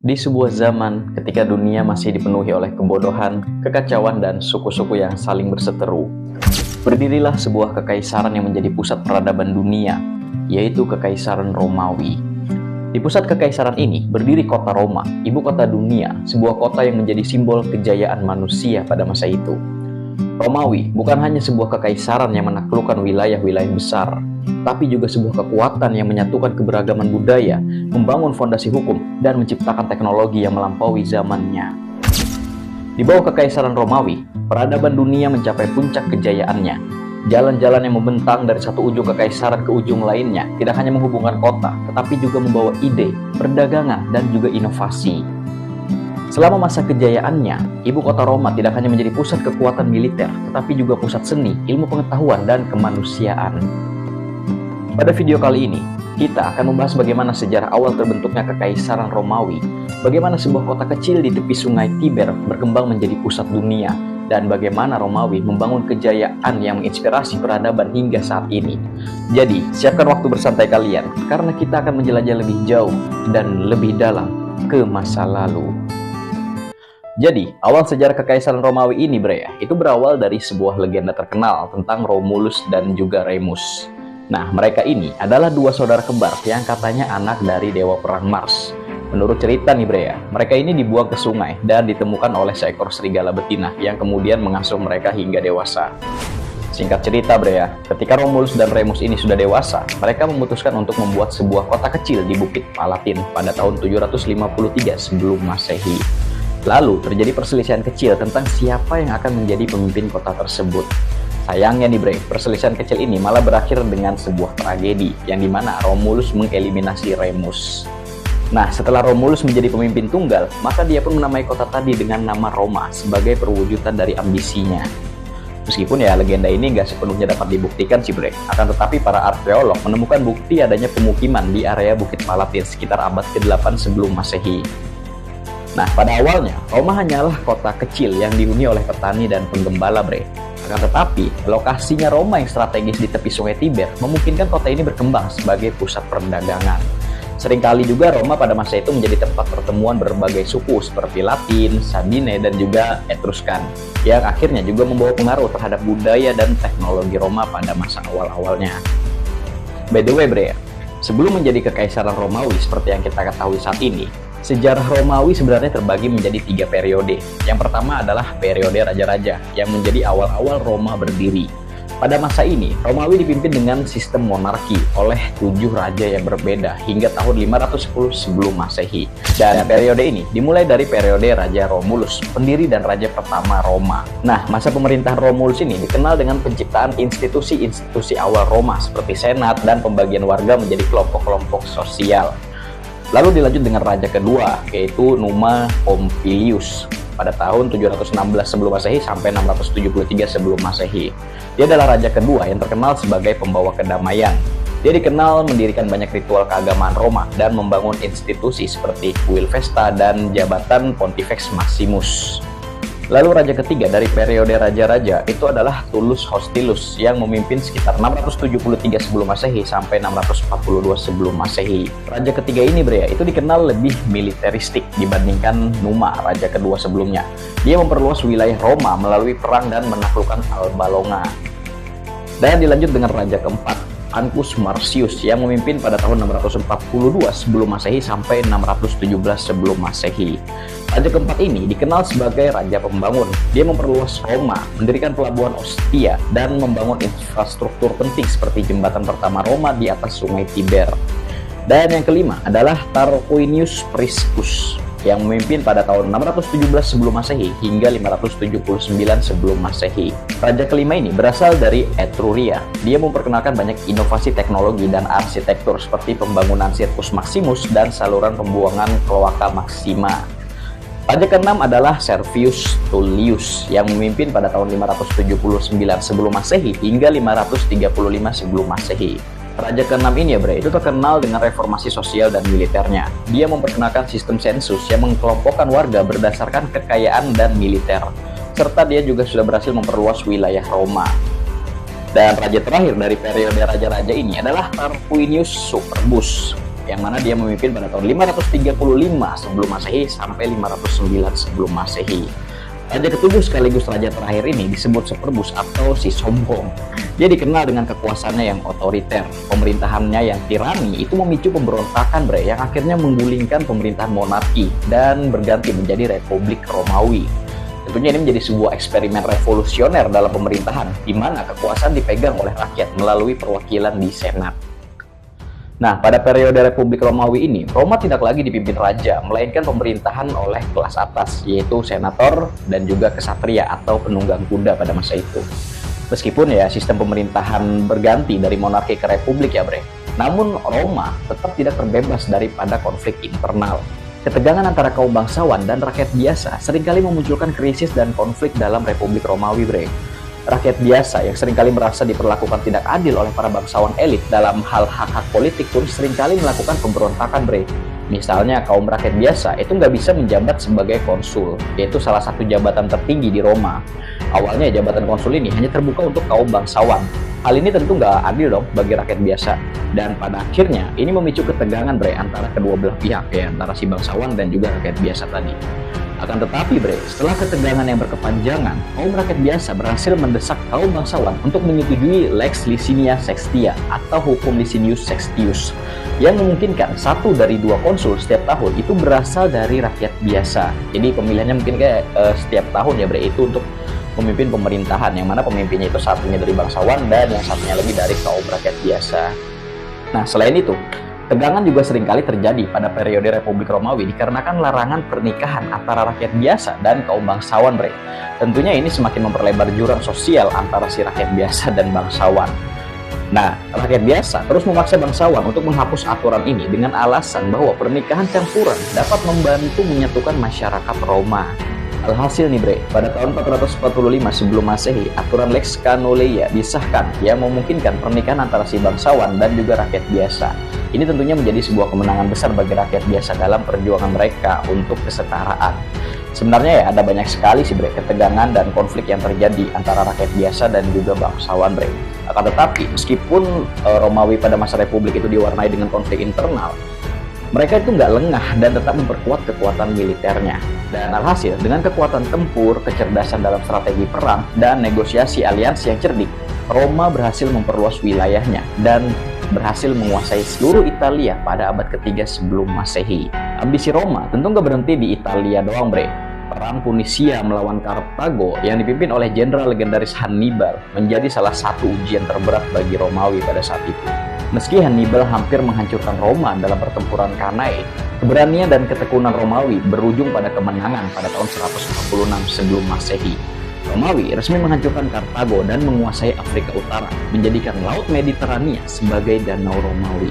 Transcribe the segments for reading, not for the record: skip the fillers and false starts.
Di sebuah zaman ketika dunia masih dipenuhi oleh kebodohan, kekacauan, dan suku-suku yang saling berseteru, berdirilah sebuah kekaisaran yang menjadi pusat peradaban dunia, yaitu Kekaisaran Romawi. Di pusat kekaisaran ini berdiri kota Roma, ibu kota dunia, sebuah kota yang menjadi simbol kejayaan manusia pada masa itu. Romawi bukan hanya sebuah kekaisaran yang menaklukkan wilayah-wilayah besar, tapi juga sebuah kekuatan yang menyatukan keberagaman budaya, membangun fondasi hukum, dan menciptakan teknologi yang melampaui zamannya. Di bawah Kekaisaran Romawi, peradaban dunia mencapai puncak kejayaannya. Jalan-jalan yang membentang dari satu ujung kekaisaran ke ujung lainnya tidak hanya menghubungkan kota, tetapi juga membawa ide, perdagangan, dan juga inovasi. Selama masa kejayaannya, ibu kota Roma tidak hanya menjadi pusat kekuatan militer, tetapi juga pusat seni, ilmu pengetahuan, dan kemanusiaan. Pada video kali ini, kita akan membahas bagaimana sejarah awal terbentuknya Kekaisaran Romawi, bagaimana sebuah kota kecil di tepi sungai Tiber berkembang menjadi pusat dunia, dan bagaimana Romawi membangun kejayaan yang menginspirasi peradaban hingga saat ini. Jadi, siapkan waktu bersantai kalian, karena kita akan menjelajah lebih jauh dan lebih dalam ke masa lalu. Jadi, awal sejarah Kekaisaran Romawi ini, itu berawal dari sebuah legenda terkenal tentang Romulus dan juga Remus. Nah, mereka ini adalah dua saudara kembar yang katanya anak dari dewa perang Mars. Menurut cerita nih mereka ini dibuang ke sungai dan ditemukan oleh seekor serigala betina yang kemudian mengasuh mereka hingga dewasa. Singkat cerita ketika Romulus dan Remus ini sudah dewasa, mereka memutuskan untuk membuat sebuah kota kecil di Bukit Palatin pada tahun 753 sebelum Masehi. Lalu terjadi perselisihan kecil tentang siapa yang akan menjadi pemimpin kota tersebut. Sayangnya nih perselisihan kecil ini malah berakhir dengan sebuah tragedi yang dimana Romulus mengeliminasi Remus. Nah, setelah Romulus menjadi pemimpin tunggal, maka dia pun menamai kota tadi dengan nama Roma sebagai perwujudan dari ambisinya. Meskipun legenda ini nggak sepenuhnya dapat dibuktikan sih akan tetapi para arkeolog menemukan bukti adanya pemukiman di area Bukit Palatin sekitar abad ke-8 sebelum Masehi. Nah, pada awalnya, Roma hanyalah kota kecil yang dihuni oleh petani dan penggembala Akan tetapi, lokasinya Roma yang strategis di tepi sungai Tiber memungkinkan kota ini berkembang sebagai pusat perdagangan. Seringkali juga Roma pada masa itu menjadi tempat pertemuan berbagai suku seperti Latin, Sabine, dan juga Etruskan, yang akhirnya juga membawa pengaruh terhadap budaya dan teknologi Roma pada masa awal-awalnya. By the way sebelum menjadi Kekaisaran Romawi seperti yang kita ketahui saat ini, sejarah Romawi sebenarnya terbagi menjadi 3 periode. Yang pertama adalah periode raja-raja yang menjadi awal-awal Roma berdiri. Pada masa ini, Romawi dipimpin dengan sistem monarki oleh 7 raja yang berbeda hingga tahun 510 sebelum Masehi. Dan periode ini dimulai dari periode Raja Romulus, pendiri dan raja pertama Roma. Nah, masa pemerintahan Romulus ini dikenal dengan penciptaan institusi-institusi awal Roma seperti senat dan pembagian warga menjadi kelompok-kelompok sosial. Lalu dilanjut dengan raja kedua, yaitu Numa Pompilius pada tahun 716 sebelum Masehi sampai 673 sebelum Masehi. Dia adalah raja kedua yang terkenal sebagai pembawa kedamaian. Dia dikenal mendirikan banyak ritual keagamaan Roma dan membangun institusi seperti kuil Vesta dan jabatan Pontifex Maximus. Lalu raja ketiga dari periode raja-raja itu adalah Tullus Hostilius yang memimpin sekitar 673 sebelum Masehi sampai 642 sebelum Masehi. Raja ketiga ini itu dikenal lebih militeristik dibandingkan Numa, raja kedua sebelumnya. Dia memperluas wilayah Roma melalui perang dan menaklukkan Alba Longa. Dan dilanjut dengan raja keempat, Ancus Marcius yang memimpin pada tahun 642 sebelum Masehi sampai 617 sebelum Masehi. Raja keempat ini dikenal sebagai raja pembangun. Dia memperluas Roma, mendirikan pelabuhan Ostia, dan membangun infrastruktur penting seperti jembatan pertama Roma di atas sungai Tiber. Dan yang kelima adalah Tarquinius Priscus yang memimpin pada tahun 617 sebelum Masehi hingga 579 sebelum Masehi. Raja kelima ini berasal dari Etruria. Dia memperkenalkan banyak inovasi teknologi dan arsitektur seperti pembangunan Circus Maximus dan saluran pembuangan Cloaca Maxima. Raja keenam adalah Servius Tullius yang memimpin pada tahun 579 sebelum Masehi hingga 535 sebelum Masehi. Raja keenam ini itu terkenal dengan reformasi sosial dan militernya. Dia memperkenalkan sistem sensus yang mengelompokkan warga berdasarkan kekayaan dan militer, serta dia juga sudah berhasil memperluas wilayah Roma. Dan raja terakhir dari periode raja-raja ini adalah Tarquinius Superbus. yang mana dia memimpin pada tahun 535 sebelum Masehi sampai 509 sebelum Masehi. Raja ketujuh sekaligus raja terakhir ini disebut Superbus atau si sombong. Dia dikenal dengan kekuasaannya yang otoriter, pemerintahannya yang tirani itu memicu pemberontakan yang akhirnya menggulingkan pemerintahan monarki dan berganti menjadi Republik Romawi. Tentunya ini menjadi sebuah eksperimen revolusioner dalam pemerintahan, di mana kekuasaan dipegang oleh rakyat melalui perwakilan di Senat. Nah, pada periode Republik Romawi ini, Roma tidak lagi dipimpin raja, melainkan pemerintahan oleh kelas atas, yaitu senator dan juga kesatria atau penunggang kuda pada masa itu. Meskipun ya sistem pemerintahan berganti dari monarki ke republik ya namun Roma tetap tidak terbebas daripada konflik internal. Ketegangan antara kaum bangsawan dan rakyat biasa seringkali memunculkan krisis dan konflik dalam Republik Romawi Rakyat biasa yang seringkali merasa diperlakukan tidak adil oleh para bangsawan elit dalam hal hak-hak politik pun seringkali melakukan pemberontakan Misalnya kaum rakyat biasa itu nggak bisa menjabat sebagai konsul, yaitu salah satu jabatan tertinggi di Roma. Awalnya jabatan konsul ini hanya terbuka untuk kaum bangsawan. Hal ini tentu nggak adil dong bagi rakyat biasa. Dan pada akhirnya ini memicu ketegangan antara kedua belah pihak ya, antara si bangsawan dan juga rakyat biasa tadi. Akan tetapi setelah ketegangan yang berkepanjangan, kaum rakyat biasa berhasil mendesak kaum bangsawan untuk menyetujui Lex Licinia Sextia atau hukum Licinius Sextius yang memungkinkan satu dari dua konsul setiap tahun itu berasal dari rakyat biasa. Jadi pemilihannya mungkin kayak setiap tahun ya itu untuk memimpin pemerintahan, yang mana pemimpinnya itu satunya dari bangsawan dan yang satunya lagi dari kaum rakyat biasa. Nah, selain itu, tegangan juga seringkali terjadi pada periode Republik Romawi dikarenakan larangan pernikahan antara rakyat biasa dan kaum bangsawan Tentunya ini semakin memperlebar jurang sosial antara si rakyat biasa dan bangsawan. Nah, rakyat biasa terus memaksa bangsawan untuk menghapus aturan ini dengan alasan bahwa pernikahan campuran dapat membantu menyatukan masyarakat Roma. Alhasil nih pada tahun 445 sebelum Masehi, aturan Lex Canoleia disahkan yang memungkinkan pernikahan antara si bangsawan dan juga rakyat biasa. Ini tentunya menjadi sebuah kemenangan besar bagi rakyat biasa dalam perjuangan mereka untuk kesetaraan. Sebenarnya ya ada banyak sekali sih ketegangan dan konflik yang terjadi antara rakyat biasa dan juga bangsawan Akan tetapi meskipun Romawi pada masa Republik itu diwarnai dengan konflik internal, mereka itu nggak lengah dan tetap memperkuat kekuatan militernya. Dan alhasil, dengan kekuatan tempur, kecerdasan dalam strategi perang, dan negosiasi aliansi yang cerdik, Roma berhasil memperluas wilayahnya dan berhasil menguasai seluruh Italia pada abad ketiga sebelum Masehi. Ambisi Roma tentu nggak berhenti di Italia doang Perang Punisia melawan Kartago yang dipimpin oleh jenderal legendaris Hannibal menjadi salah satu ujian terberat bagi Romawi pada saat itu. Meski Hannibal hampir menghancurkan Roma dalam pertempuran Cannae, keberanian dan ketekunan Romawi berujung pada kemenangan pada tahun 146 sebelum Masehi. Romawi resmi menghancurkan Kartago dan menguasai Afrika Utara, menjadikan Laut Mediterania sebagai danau Romawi.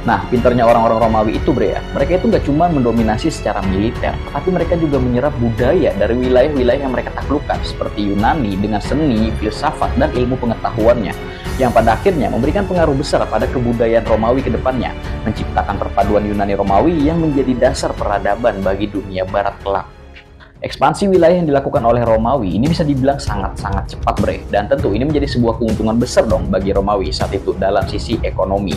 Nah, pintarnya orang-orang Romawi itu mereka itu nggak cuma mendominasi secara militer, tapi mereka juga menyerap budaya dari wilayah-wilayah yang mereka taklukkan, seperti Yunani dengan seni, filsafat, dan ilmu pengetahuannya, yang pada akhirnya memberikan pengaruh besar pada kebudayaan Romawi ke depannya, menciptakan perpaduan Yunani Romawi yang menjadi dasar peradaban bagi dunia Barat kelak. Ekspansi wilayah yang dilakukan oleh Romawi ini bisa dibilang sangat-sangat cepat dan tentu ini menjadi sebuah keuntungan besar dong bagi Romawi saat itu dalam sisi ekonomi.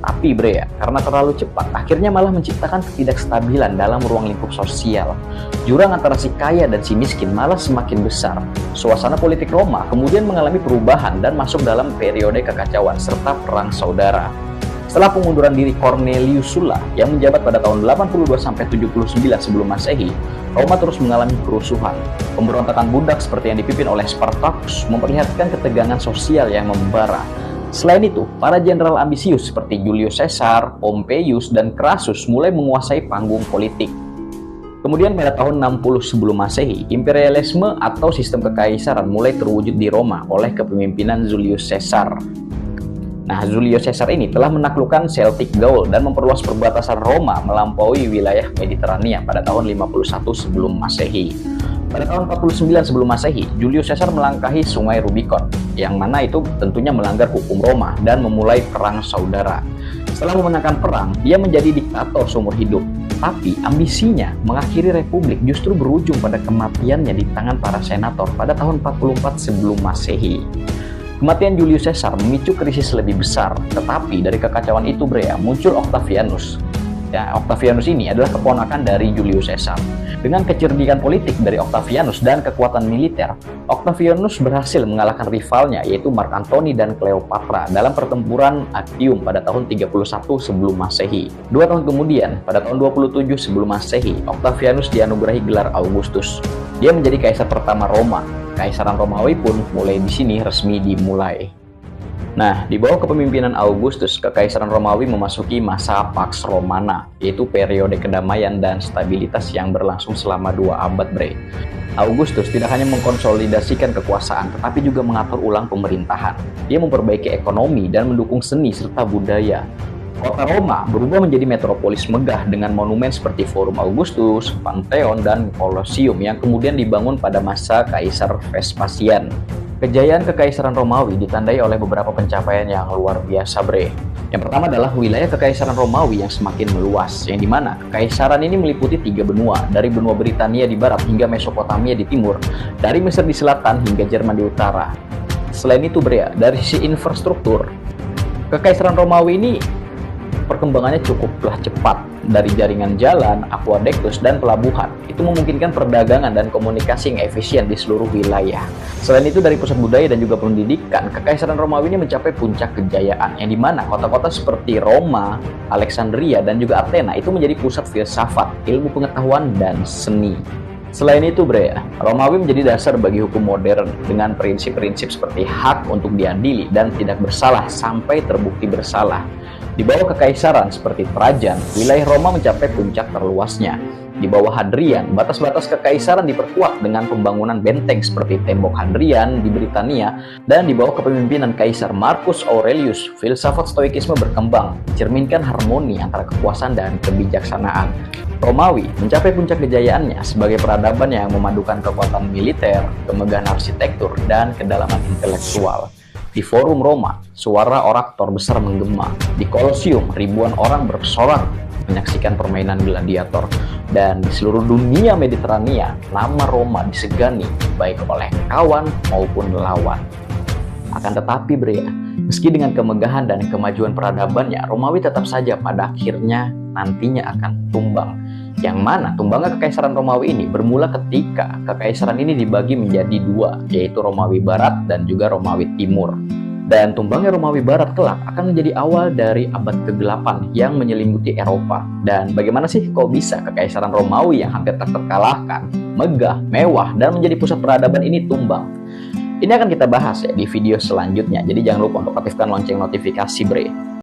Tapi karena terlalu cepat, akhirnya malah menciptakan ketidakstabilan dalam ruang lingkup sosial. Jurang antara si kaya dan si miskin malah semakin besar. Suasana politik Roma kemudian mengalami perubahan dan masuk dalam periode kekacauan serta perang saudara. Setelah pengunduran diri Cornelius Sulla yang menjabat pada tahun 82-79 sebelum Masehi, Roma terus mengalami kerusuhan. Pemberontakan budak seperti yang dipimpin oleh Spartacus memperlihatkan ketegangan sosial yang membara. Selain itu, para jenderal ambisius seperti Julius Caesar, Pompeius, dan Crassus mulai menguasai panggung politik. Kemudian pada tahun 60 sebelum Masehi, imperialisme atau sistem kekaisaran mulai terwujud di Roma oleh kepemimpinan Julius Caesar. Nah, Julius Caesar ini telah menaklukkan Celtic Gaul dan memperluas perbatasan Roma melampaui wilayah Mediterania pada tahun 51 sebelum Masehi. Pada tahun 49 sebelum Masehi, Julius Caesar melangkahi sungai Rubicon, yang mana itu tentunya melanggar hukum Roma dan memulai perang saudara. Setelah memenangkan perang, dia menjadi diktator seumur hidup. Tapi ambisinya mengakhiri republik justru berujung pada kematiannya di tangan para senator pada tahun 44 sebelum Masehi. Kematian Julius Caesar memicu krisis lebih besar, tetapi dari kekacauan itu muncul Octavianus. Ya, Octavianus ini adalah keponakan dari Julius Caesar. Dengan kecerdikan politik dari Octavianus dan kekuatan militer, Octavianus berhasil mengalahkan rivalnya yaitu Mark Antony dan Cleopatra dalam pertempuran Actium pada tahun 31 sebelum Masehi. 2 tahun kemudian, pada tahun 27 sebelum Masehi, Octavianus dianugerahi gelar Augustus. Dia menjadi kaisar pertama Roma. Kaisaran Romawi pun mulai di sini resmi dimulai. Nah, di bawah kepemimpinan Augustus, Kekaisaran Romawi memasuki masa Pax Romana, yaitu periode kedamaian dan stabilitas yang berlangsung selama 2 abad, Augustus tidak hanya mengkonsolidasikan kekuasaan, tetapi juga mengatur ulang pemerintahan. Dia memperbaiki ekonomi dan mendukung seni serta budaya. Kota Roma berubah menjadi metropolis megah dengan monumen seperti Forum Augustus, Pantheon, dan Colosseum yang kemudian dibangun pada masa Kaisar Vespasian. Kejayaan Kekaisaran Romawi ditandai oleh beberapa pencapaian yang luar biasa, Yang pertama adalah wilayah Kekaisaran Romawi yang semakin meluas, yang dimana Kekaisaran ini meliputi 3 benua, dari benua Britania di barat hingga Mesopotamia di timur, dari Mesir di selatan hingga Jerman di utara. Selain itu, dari sisi infrastruktur, Kekaisaran Romawi ini perkembangannya cukuplah cepat. Dari jaringan jalan, aqueductus, dan pelabuhan, itu memungkinkan perdagangan dan komunikasi yang efisien di seluruh wilayah. Selain itu, dari pusat budaya dan juga pendidikan, Kekaisaran Romawi ini mencapai puncak kejayaan, yang dimana kota-kota seperti Roma, Alexandria, dan juga Athena itu menjadi pusat filsafat, ilmu pengetahuan, dan seni. Selain itu, Romawi menjadi dasar bagi hukum modern dengan prinsip-prinsip seperti hak untuk diadili dan tidak bersalah sampai terbukti bersalah. Di bawah kekaisaran seperti Trajan, wilayah Roma mencapai puncak terluasnya. Di bawah Hadrian, batas-batas kekaisaran diperkuat dengan pembangunan benteng seperti tembok Hadrian di Britania, dan di bawah kepemimpinan Kaisar Marcus Aurelius, filsafat stoikisme berkembang, mencerminkan harmoni antara kekuasaan dan kebijaksanaan. Romawi mencapai puncak kejayaannya sebagai peradaban yang memadukan kekuatan militer, kemegahan arsitektur, dan kedalaman intelektual. Di Forum Roma, suara orator besar menggema. Di Colosseum, ribuan orang bersorak menyaksikan permainan gladiator. Dan di seluruh dunia Mediterania, nama Roma disegani baik oleh kawan maupun lawan. Akan tetapi, meski dengan kemegahan dan kemajuan peradabannya, Romawi tetap saja pada akhirnya nantinya akan tumbang. Yang mana tumbangnya Kekaisaran Romawi ini bermula ketika kekaisaran ini dibagi menjadi 2, yaitu Romawi Barat dan juga Romawi Timur. Dan tumbangnya Romawi Barat kelak akan menjadi awal dari abad ke-8 yang menyelimuti Eropa. Dan bagaimana sih kok bisa Kekaisaran Romawi yang hampir tak terkalahkan, megah, mewah, dan menjadi pusat peradaban ini tumbang? Ini akan kita bahas di video selanjutnya. Jadi jangan lupa untuk aktifkan lonceng notifikasi,